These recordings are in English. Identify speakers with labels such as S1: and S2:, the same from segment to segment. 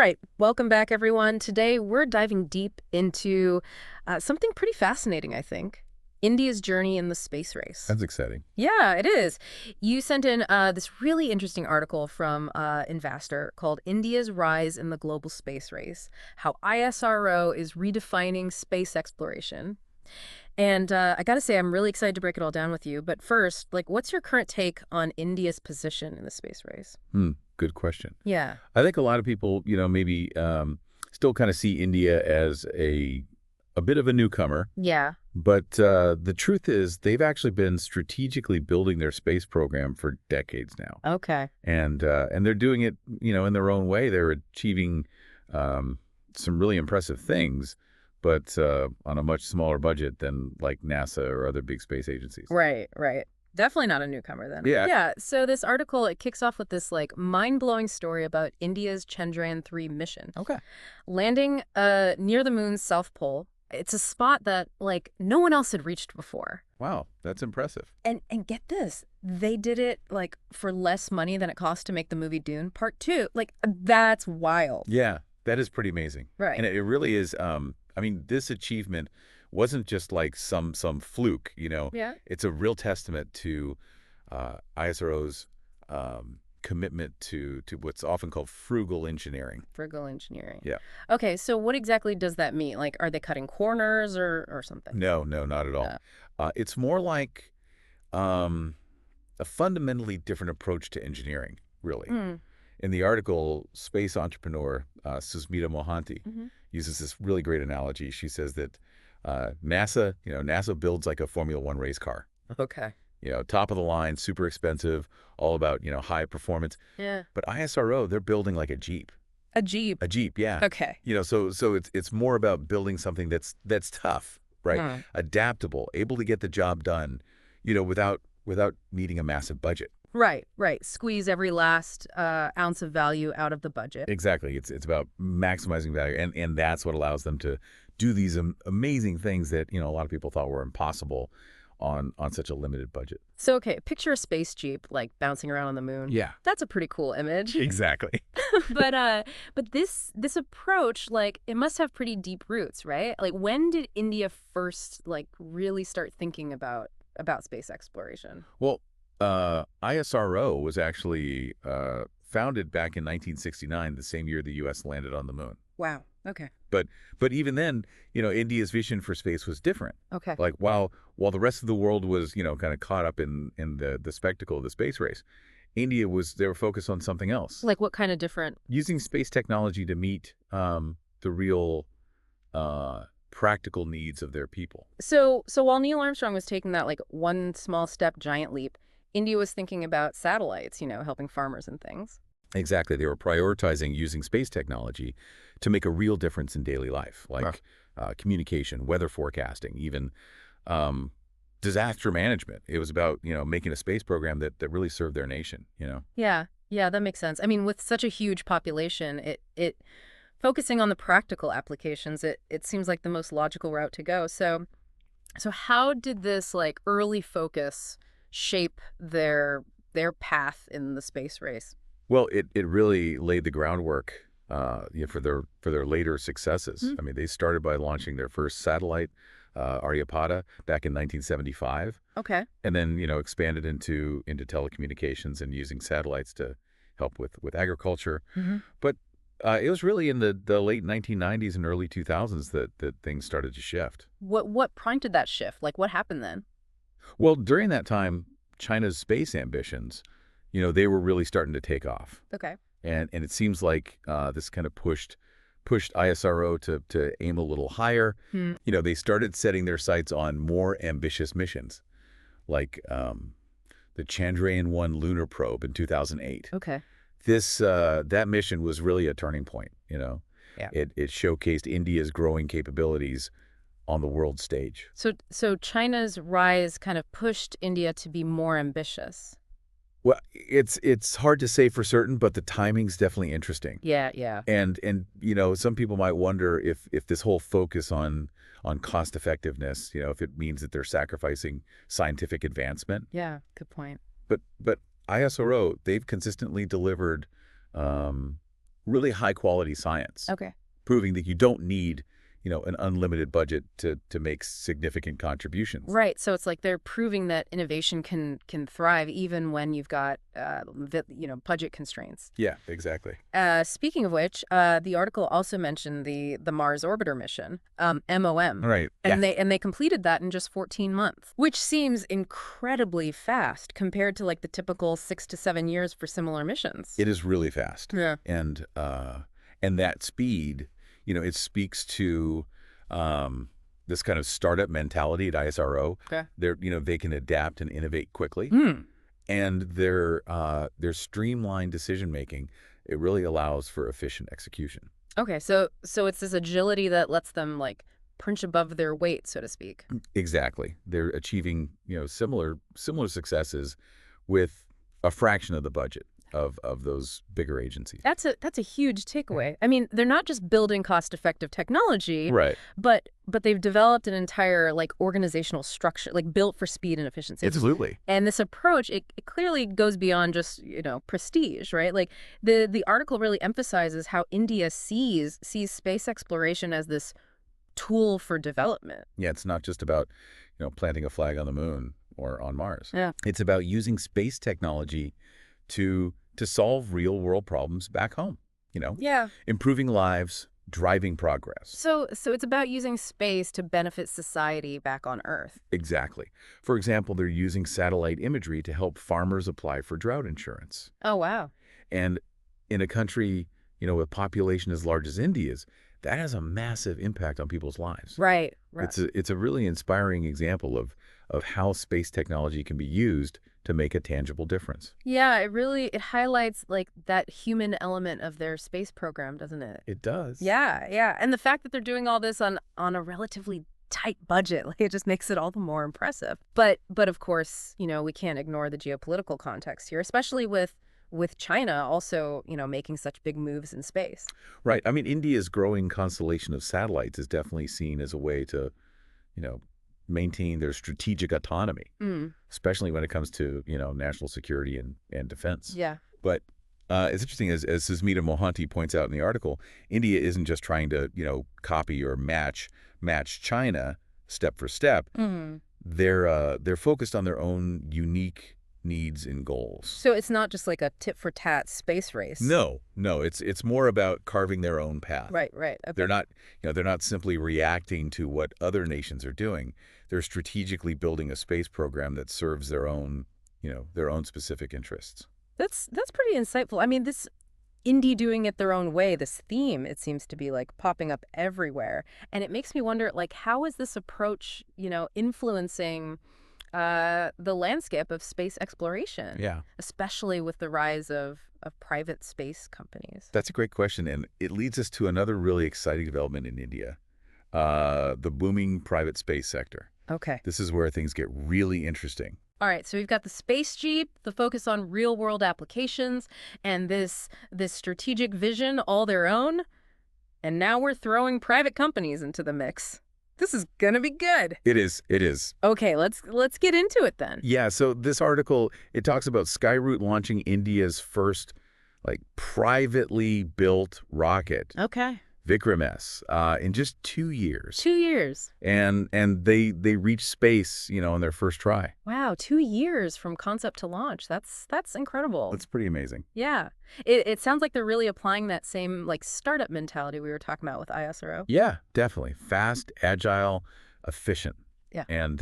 S1: right, welcome back, everyone. Today, we're diving deep into something pretty fascinating, I think. India's journey in the space race.
S2: That's exciting.
S1: Yeah, it is. You sent in this really interesting article from Investor called India's Rise in the Global Space Race, How ISRO is Redefining Space Exploration. And I got to say, I'm really excited to break it all down with you. But first, what's your current take on India's position in the space race?
S2: Good question.
S1: Yeah.
S2: I think a lot of people, maybe still kind of see India as a bit of a newcomer.
S1: Yeah.
S2: But the truth is they've actually been strategically building their space program for decades now.
S1: Okay.
S2: And they're doing it, in their own way. They're achieving some really impressive things, but on a much smaller budget than like NASA or other big space agencies.
S1: Right, right. Definitely not a newcomer then.
S2: Yeah.
S1: Yeah, so this article, it kicks off with this mind-blowing story about India's Chandrayaan-3 mission.
S2: Okay.
S1: Landing near the moon's south pole. It's a spot that no one else had reached before.
S2: Wow, that's impressive.
S1: And get this, they did it for less money than it cost to make the movie Dune Part 2. That's wild.
S2: Yeah, that is pretty amazing.
S1: Right.
S2: And it really is. This achievement wasn't just like some fluke,
S1: Yeah.
S2: It's a real testament to ISRO's commitment to what's often called frugal engineering.
S1: Frugal engineering.
S2: Yeah.
S1: Okay, so what exactly does that mean? Are they cutting corners or something?
S2: No, not at all. It's more like a fundamentally different approach to engineering, really. In the article, space entrepreneur Susmita Mohanty uses this really great analogy. She says that NASA builds like a Formula One race car.
S1: Okay.
S2: Top of the line, super expensive, all about, high performance.
S1: Yeah.
S2: But ISRO, they're building like a Jeep.
S1: A Jeep?
S2: A Jeep, yeah.
S1: Okay.
S2: So it's more about building something that's tough, right? Adaptable, able to get the job done, without needing a massive budget.
S1: Right. Squeeze every last ounce of value out of the budget.
S2: Exactly. It's about maximizing value, and that's what allows them to do these amazing things that, a lot of people thought were impossible on such a limited budget.
S1: So, okay, picture a space Jeep, bouncing around on the moon.
S2: Yeah.
S1: That's a pretty cool image.
S2: Exactly.
S1: But this approach, it must have pretty deep roots, right? When did India first, really start thinking about space exploration?
S2: Well, ISRO was actually founded back in 1969, the same year the U.S. landed on the moon.
S1: Wow. Okay.
S2: But even then, India's vision for space was different.
S1: Okay.
S2: While the rest of the world was, kind of caught up in the spectacle of the space race, they were focused on something else.
S1: What kind of different?
S2: Using space technology to meet the real practical needs of their people.
S1: So while Neil Armstrong was taking that one small step, giant leap, India was thinking about satellites, helping farmers and things.
S2: Exactly. They were prioritizing using space technology to make a real difference in daily life, like communication, weather forecasting, even disaster management. It was about, making a space program that really served their nation,
S1: Yeah, that makes sense. With such a huge population, it focusing on the practical applications, it seems like the most logical route to go. So how did this early focus shape their path in the space race?
S2: Well, it really laid the groundwork for their later successes. They started by launching their first satellite, Aryabhata, back in 1975.
S1: Okay.
S2: And then, expanded into telecommunications and using satellites to help with agriculture. But it was really in the late 1990s and early 2000s that things started to shift.
S1: What prompted that shift? What happened then?
S2: Well, during that time, China's space ambitions, they were really starting to take off.
S1: Okay.
S2: And it seems like this kind of pushed ISRO to aim a little higher. They started setting their sights on more ambitious missions, like the Chandrayaan-1 lunar probe in 2008.
S1: Okay.
S2: That mission was really a turning point.
S1: Yeah.
S2: It showcased India's growing capabilities on the world stage.
S1: So China's rise kind of pushed India to be more ambitious.
S2: Well, it's hard to say for certain, but the timing's definitely interesting.
S1: Yeah.
S2: And some people might wonder if this whole focus on cost effectiveness, if it means that they're sacrificing scientific advancement.
S1: Yeah, good point.
S2: But ISRO, they've consistently delivered really high-quality science,
S1: Okay.
S2: proving that you don't need, an unlimited budget to make significant contributions.
S1: Right. So it's like they're proving that innovation can thrive even when you've got budget constraints.
S2: Yeah, exactly.
S1: Speaking of which, the article also mentioned the Mars Orbiter mission, MOM,
S2: Right. Yeah.
S1: and they completed that in just 14 months, which seems incredibly fast compared to like the typical 6 to 7 years for similar missions.
S2: It is really fast.
S1: Yeah.
S2: And that speed, it speaks to this kind of startup mentality at ISRO.
S1: Okay.
S2: They can adapt and innovate quickly.
S1: Mm.
S2: And their streamlined decision making, it really allows for efficient execution.
S1: Okay. So it's this agility that lets them like punch above their weight, so to speak.
S2: Exactly. They're achieving, similar successes with a fraction of the budget of those bigger agencies.
S1: That's a huge takeaway. I mean, they're not just building cost-effective technology,
S2: Right.
S1: but they've developed an entire like organizational structure, like built for speed and efficiency.
S2: Absolutely.
S1: And this approach, it clearly goes beyond just, prestige, right? Like the article really emphasizes how India sees space exploration as this tool for development.
S2: Yeah, it's not just about, planting a flag on the moon or on Mars.
S1: Yeah.
S2: It's about using space technology to solve real-world problems back home,
S1: Yeah.
S2: improving lives, driving progress.
S1: So it's about using space to benefit society back on Earth.
S2: Exactly. For example, they're using satellite imagery to help farmers apply for drought insurance.
S1: Oh, wow.
S2: And in a country, with population as large as India's, that has a massive impact on people's lives.
S1: Right. Right.
S2: It's a really inspiring example of how space technology can be used to make a tangible difference.
S1: Yeah, it highlights like that human element of their space program, doesn't it?
S2: It does.
S1: Yeah, yeah. And the fact that they're doing all this on a relatively tight budget, like it just makes it all the more impressive. But of course, we can't ignore the geopolitical context here, especially with China also, making such big moves in space.
S2: Right. I mean, India's growing constellation of satellites is definitely seen as a way to, maintain their strategic autonomy, especially when it comes to, national security and defense.
S1: Yeah.
S2: But it's interesting, as Susmita Mohanty points out in the article, India isn't just trying to, copy or match China step for step. They're focused on their own unique needs and goals.
S1: So it's not just like a tit-for-tat space race.
S2: No, it's more about carving their own path.
S1: Right. Okay.
S2: They're not simply reacting to what other nations are doing. They're strategically building a space program that serves their own specific interests.
S1: That's pretty insightful. I mean, this indie doing it their own way, this theme, it seems to be like popping up everywhere. And it makes me wonder, like, how is this approach, influencing the landscape of space exploration?
S2: Yeah.
S1: Especially with the rise of private space companies.
S2: That's a great question, and it leads us to another really exciting development in India, the booming private space sector.
S1: Okay.
S2: This is where things get really interesting.
S1: All right, so we've got the space jeep, the focus on real-world applications, and this strategic vision all their own. And now we're throwing private companies into the mix. This is going to be good.
S2: It is.
S1: Okay, let's get into it then.
S2: Yeah, so this article, it talks about Skyroot launching India's first privately built rocket.
S1: Okay.
S2: Vikram S, in just 2 years.
S1: 2 years.
S2: And they reached space, on their first try.
S1: Wow, 2 years from concept to launch. That's incredible.
S2: That's pretty amazing.
S1: Yeah. It sounds like they're really applying that same startup mentality we were talking about with ISRO.
S2: Yeah, definitely. Fast, agile, efficient.
S1: Yeah.
S2: And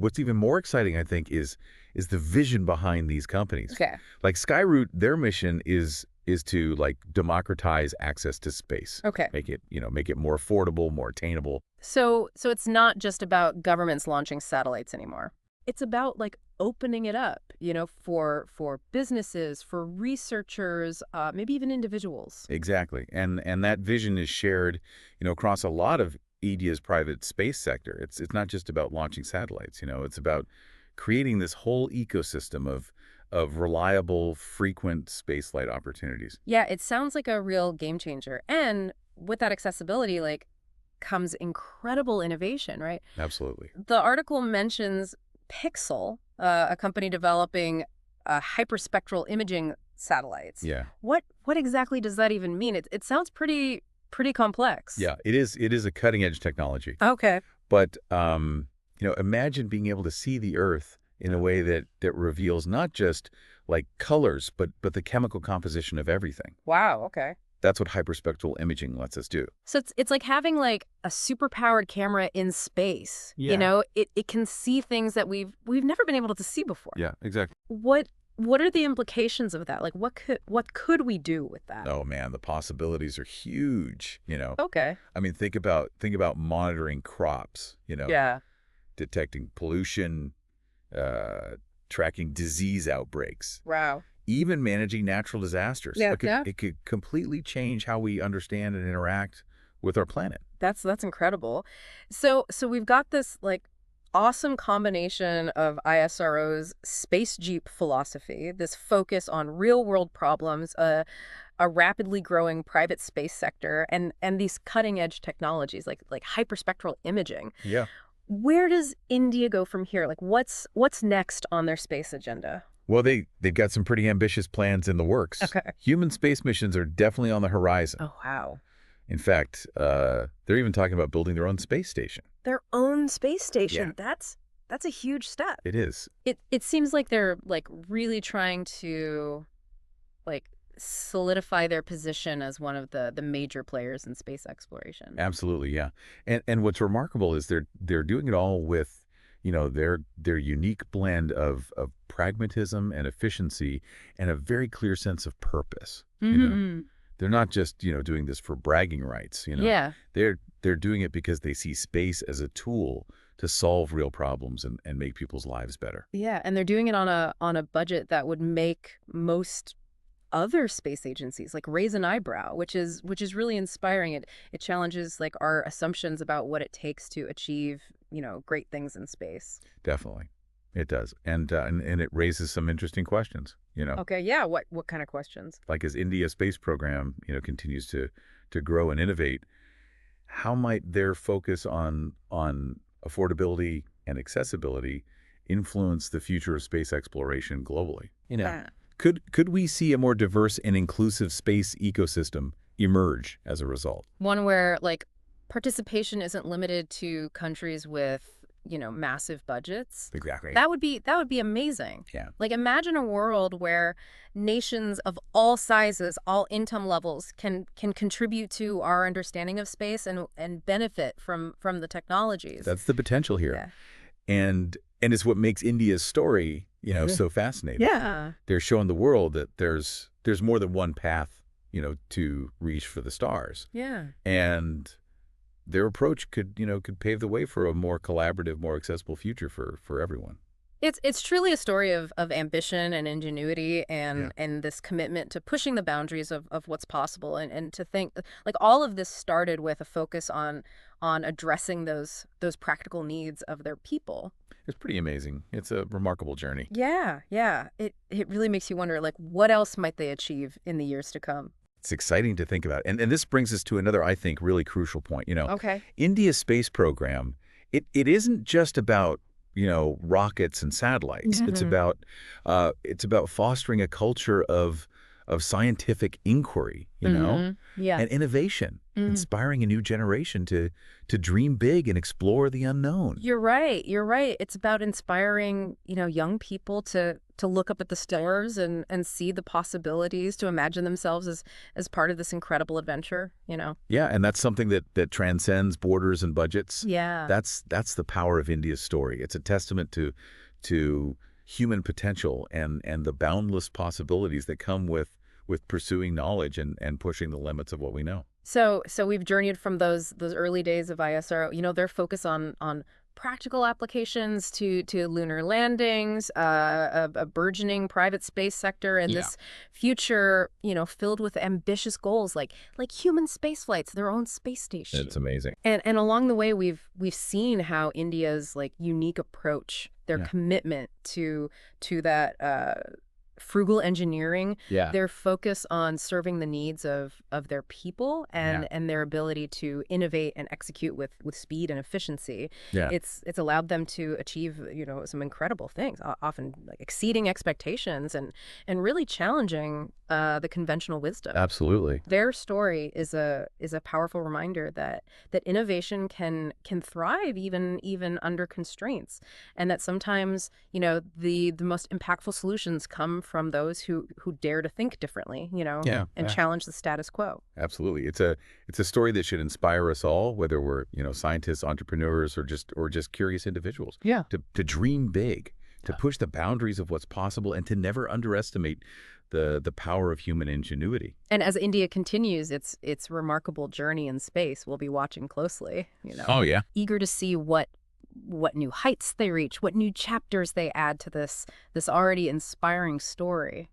S2: what's even more exciting, I think, is the vision behind these companies.
S1: Okay.
S2: Like Skyroot, their mission is to democratize access to space.
S1: Okay.
S2: Make it more affordable, more attainable.
S1: So it's not just about governments launching satellites anymore. It's about opening it up, for businesses, for researchers, maybe even individuals.
S2: Exactly. And that vision is shared, across a lot of India's private space sector. It's not just about launching satellites, it's about creating this whole ecosystem of reliable, frequent spaceflight opportunities.
S1: Yeah, it sounds like a real game changer. And with that accessibility, comes incredible innovation, right?
S2: Absolutely.
S1: The article mentions Pixel, a company developing hyperspectral imaging satellites.
S2: Yeah.
S1: What what exactly does that even mean? It sounds pretty complex.
S2: Yeah, it is. It is a cutting edge technology.
S1: Okay.
S2: But imagine being able to see the Earth in a way that reveals not just like colors, but the chemical composition of everything.
S1: Wow, okay.
S2: That's what hyperspectral imaging lets us do.
S1: So it's like having like a superpowered camera in space. You
S2: Yeah.
S1: know, it can see things that we've never been able to see before.
S2: Yeah, exactly.
S1: What are the implications of that? Like what could we do with that?
S2: Oh man, the possibilities are huge.
S1: Okay.
S2: I mean, think about monitoring crops,
S1: Yeah.
S2: detecting pollution, uh, tracking disease outbreaks,
S1: Wow.
S2: even managing natural disasters.
S1: Yeah,
S2: It could,
S1: yeah.
S2: it could completely change how we understand and interact with our planet.
S1: That's incredible. So we've got this like awesome combination of ISRO's space jeep philosophy, this focus on real-world problems, a rapidly growing private space sector, and these cutting-edge technologies like hyperspectral imaging.
S2: Yeah.
S1: Where does India go from here? Like what's next on their space agenda?
S2: Well, they've got some pretty ambitious plans in the works.
S1: Okay.
S2: Human space missions are definitely on the horizon.
S1: Oh, wow.
S2: In fact, they're even talking about building their own space station.
S1: Their own space station.
S2: Yeah.
S1: That's a huge step.
S2: It is.
S1: It seems like they're like really trying to like solidify their position as one of the major players in space exploration.
S2: Absolutely, yeah. And what's remarkable is they're doing it all with, their unique blend of pragmatism and efficiency and a very clear sense of purpose.
S1: Mm-hmm.
S2: They're not just, doing this for bragging rights.
S1: Yeah.
S2: They're doing it because they see space as a tool to solve real problems and make people's lives better.
S1: Yeah, and they're doing it on a budget that would make most other space agencies like raise an eyebrow, which is really inspiring. It challenges like our assumptions about what it takes to achieve, great things in space.
S2: Definitely. It does. And it raises some interesting questions.
S1: Okay, yeah, what kind of questions?
S2: Like as India's space program, continues to grow and innovate, how might their focus on affordability and accessibility influence the future of space exploration globally? Could we see a more diverse and inclusive space ecosystem emerge as a result?
S1: One where like participation isn't limited to countries with, massive budgets.
S2: Exactly.
S1: That would be amazing.
S2: Yeah.
S1: Like imagine a world where nations of all sizes, all income levels can contribute to our understanding of space and benefit from the technologies.
S2: That's the potential here. And it's what makes India's story, so fascinating.
S1: Yeah.
S2: They're showing the world that there's more than one path, to reach for the stars.
S1: Yeah.
S2: And their approach could pave the way for a more collaborative, more accessible future for everyone.
S1: It's truly a story of ambition and ingenuity and this commitment to pushing the boundaries of what's possible and to think like all of this started with a focus on addressing those practical needs of their people.
S2: It's pretty amazing. It's a remarkable journey.
S1: Yeah, yeah. It really makes you wonder like what else might they achieve in the years to come?
S2: It's exciting to think about. And this brings us to another, I think, really crucial point.
S1: Okay.
S2: India's space program, it isn't just about, rockets and satellites.
S1: Mhm.
S2: It's about fostering a culture of scientific inquiry,
S1: Yeah.
S2: and innovation,
S1: Mhm.
S2: inspiring a new generation to dream big and explore the unknown.
S1: You're right. You're right. It's about inspiring, young people to look up at the stars and see the possibilities, to imagine themselves as part of this incredible adventure.
S2: Yeah, and that's something that transcends borders and budgets.
S1: Yeah.
S2: That's the power of India's story. It's a testament to human potential and the boundless possibilities that come with pursuing knowledge and pushing the limits of what we know.
S1: So we've journeyed from those early days of ISRO, their focus on practical applications to lunar landings, a burgeoning private space sector, and
S2: Yeah.
S1: this future, filled with ambitious goals like human space flights, their own space station.
S2: It's amazing.
S1: And along the way, we've seen how India's like unique approach, their
S2: Yeah.
S1: commitment to that frugal engineering,
S2: Yeah.
S1: their focus on serving the needs of their people and their ability to innovate and execute with speed and efficiency.
S2: Yeah.
S1: It's allowed them to achieve, some incredible things, often like exceeding expectations and really challenging the conventional wisdom.
S2: Absolutely.
S1: Their story is a powerful reminder that innovation can thrive even under constraints, and that sometimes the most impactful solutions come from those who dare to think differently,
S2: Yeah,
S1: and
S2: yeah,
S1: challenge the status quo.
S2: absolutely. It's a story that should inspire us all, whether we're, scientists, entrepreneurs, or just curious individuals,
S1: Yeah.
S2: to dream big, to push the boundaries of what's possible, and to never underestimate the power of human ingenuity.
S1: And as India continues its remarkable journey in space, we'll be watching closely,
S2: Oh, yeah.
S1: eager to see what new heights they reach, what new chapters they add to this already inspiring story.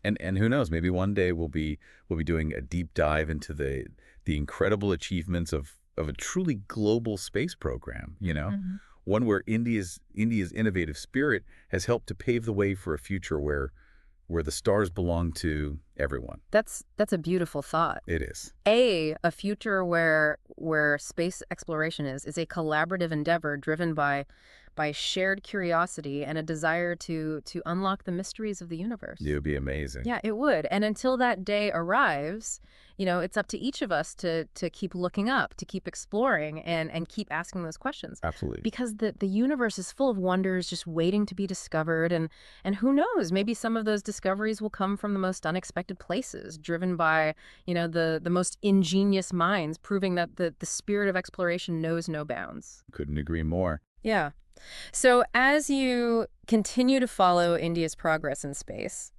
S2: And who knows, maybe one day we'll be doing a deep dive into the incredible achievements of a truly global space program,
S1: Mhm.
S2: one where India's innovative spirit has helped to pave the way for a future where the stars belong to everyone.
S1: That's a beautiful thought.
S2: It is.
S1: A future where space exploration is a collaborative endeavor driven by shared curiosity and a desire to unlock the mysteries of the
S2: It
S1: universe.
S2: would be amazing.
S1: Yeah, it would. And until that day arrives, it's up to each of us to keep looking up, to keep exploring and keep asking those questions.
S2: Absolutely.
S1: Because the universe is full of wonders just waiting to be discovered, and who knows, maybe some of those discoveries will come from the most unexpected places, driven by, the most ingenious minds, proving that the spirit of exploration knows no bounds.
S2: Couldn't agree more.
S1: Yeah. So as you continue to follow India's progress in space,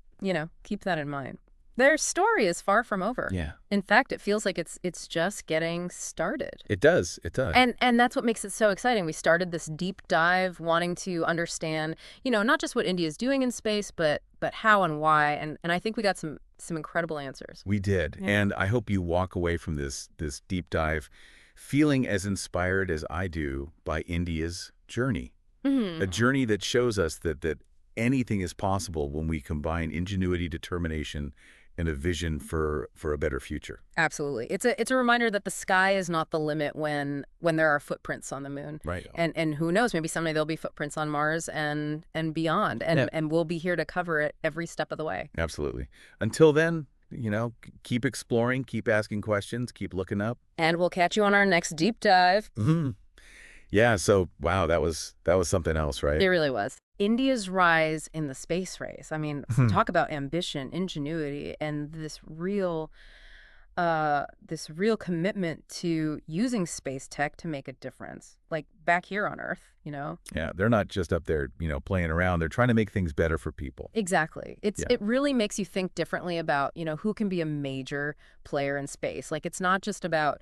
S1: keep that in mind. Their story is far from over.
S2: Yeah.
S1: In fact, it feels like it's just getting started.
S2: It does. It does.
S1: And that's what makes it so exciting. We started this deep dive wanting to understand, not just what India is doing in space, but how and why. And I think we got some incredible answers.
S2: We did.
S1: Yeah.
S2: And I hope you walk away from this deep dive feeling as inspired as I do by India's journey. A
S1: Mhm.
S2: journey that shows us that anything is possible when we combine ingenuity, determination, and a vision for a better future.
S1: Absolutely. It's a reminder that the sky is not the limit when there are footprints on the moon.
S2: Right.
S1: And who knows, maybe someday there'll be footprints on Mars and beyond. And
S2: Yeah.
S1: and we'll be here to cover it every step of the way.
S2: Absolutely. Until then, keep exploring, keep asking questions, keep looking up.
S1: And we'll catch you on our next deep dive.
S2: Mhm. Yeah, so wow, that was something else, right?
S1: It really was. India's rise in the space race. I mean, talk about ambition, ingenuity, and this real commitment to using space tech to make a difference. Like back here on Earth.
S2: Yeah, they're not just up there, playing around. They're trying to make things better for people.
S1: Exactly.
S2: Yeah.
S1: It really makes you think differently about, who can be a major player in space. Like it's not just about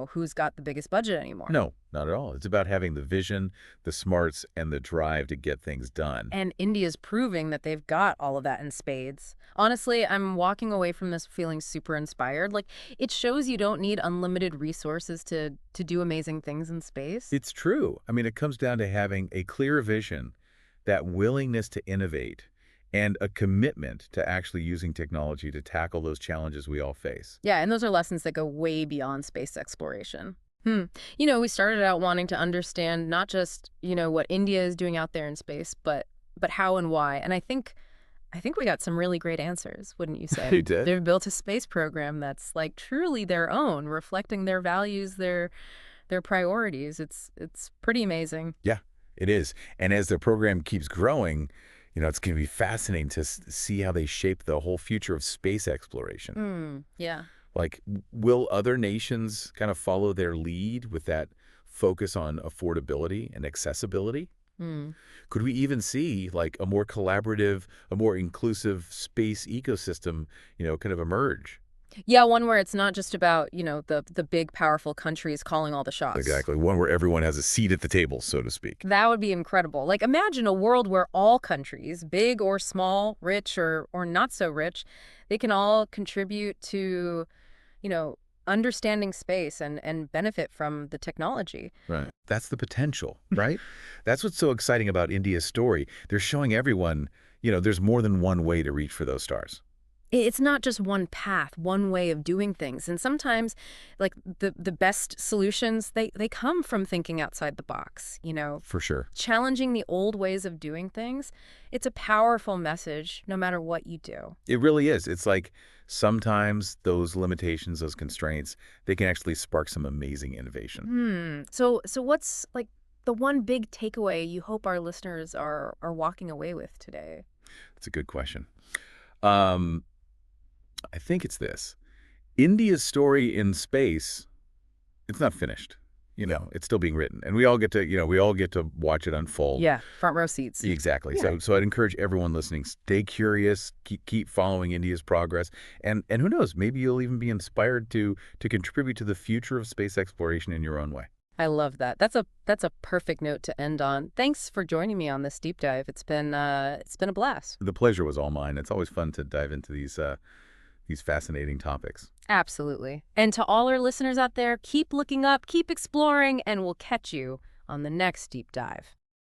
S1: who's got the biggest budget anymore.
S2: No, not at all. It's about having the vision, the smarts, and the drive to get things done.
S1: And India's proving that they've got all of that in spades. Honestly, I'm walking away from this feeling super inspired. Like, it shows you don't need unlimited resources to do amazing things in space.
S2: It's true. I mean, it comes down to having a clear vision, that willingness to innovate, and a commitment to actually using technology to tackle those challenges we all face.
S1: Yeah, and those are lessons that go way beyond space exploration. We started out wanting to understand not just, what India is doing out there in space, but how and why. And I think we got some really great answers, wouldn't you say?
S2: You did.
S1: They've built a space program that's like truly their own, reflecting their values, their priorities. It's pretty amazing.
S2: Yeah, it is. And as the program keeps growing, it's going to be fascinating to see how they shape the whole future of space exploration.
S1: Yeah.
S2: Like, will other nations kind of follow their lead with that focus on affordability and accessibility?
S1: Mm.
S2: Could we even see like a more collaborative, a more inclusive space ecosystem, kind of emerge?
S1: Yeah, one where it's not just about, the big powerful countries calling all the shots.
S2: Exactly. One where everyone has a seat at the table, so to speak.
S1: That would be incredible. Like imagine a world where all countries, big or small, rich or not so rich, they can all contribute to, understanding space and benefit from the technology.
S2: Right. That's the potential, right? That's what's so exciting about India's story. They're showing everyone, there's more than one way to reach for those stars.
S1: It's not just one path, one way of doing things. And sometimes, like, the best solutions, they come from thinking outside the box,
S2: For sure.
S1: challenging the old ways of doing things. It's a powerful message, no matter what you do.
S2: It really is. It's like sometimes those limitations, those constraints, they can actually spark some amazing innovation.
S1: So what's, like, the one big takeaway you hope our listeners are walking away with today?
S2: That's a good question. Um, I think it's this. India's story in space, it's not finished. It's still being written. And we all get to watch it unfold.
S1: Yeah, front row seats.
S2: Exactly.
S1: Yeah.
S2: So I'd encourage everyone listening, stay curious, keep following India's progress. And who knows, maybe you'll even be inspired to contribute to the future of space exploration in your own way.
S1: I love that. That's a perfect note to end on. Thanks for joining me on this deep dive. It's been a blast.
S2: The pleasure was all mine. It's always fun to dive into these fascinating topics.
S1: Absolutely. And to all our listeners out there, keep looking up, keep exploring, and we'll catch you on the next deep dive.